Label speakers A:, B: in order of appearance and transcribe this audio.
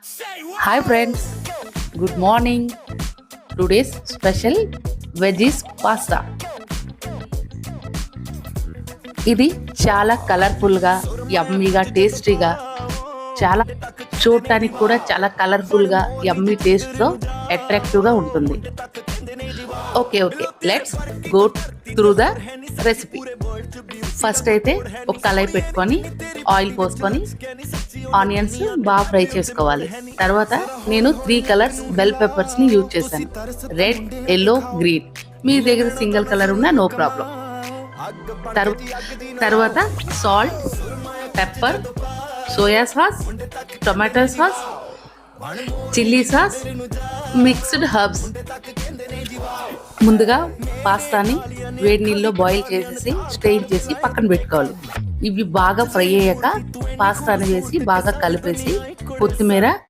A: Hi friends, good morning. Today's special veggies pasta. ఇది చాలా కలర్ఫుల్గా యమ్మీగా టేస్టీగా చాలా చూడటానికి కూడా చాలా కలర్ఫుల్గా యమ్మీ టేస్ట్తో అట్రాక్టివ్గా ఉంటుంది. Okay let's go through the recipe. First అయితే ఒక కళాయి పెట్టుకొని ఆయిల్ పోసుకొని ఆనియన్స్ బాగా ఫ్రై చేసుకోవాలి. తర్వాత నేను 3 కలర్స్ బెల్ పెప్పర్స్ని యూజ్ చేశాను, రెడ్, ఎల్లో, గ్రీన్. మీ దగ్గర సింగిల్ కలర్ ఉన్నా నో ప్రాబ్లం. తర్వాత salt, pepper, soya sauce, tomato sauce, chilli sauce, mixed herbs. ముందుగా పాస్తాని వేడి నీళ్ళలో బాయిల్ చేసేసి స్ట్రెయిన్ చేసి పక్కన పెట్టుకోవాలి. ఇవి బాగా ఫ్రై అయ్యాక పాస్తాని వేసి బాగా కలిపేసి కొత్తిమీర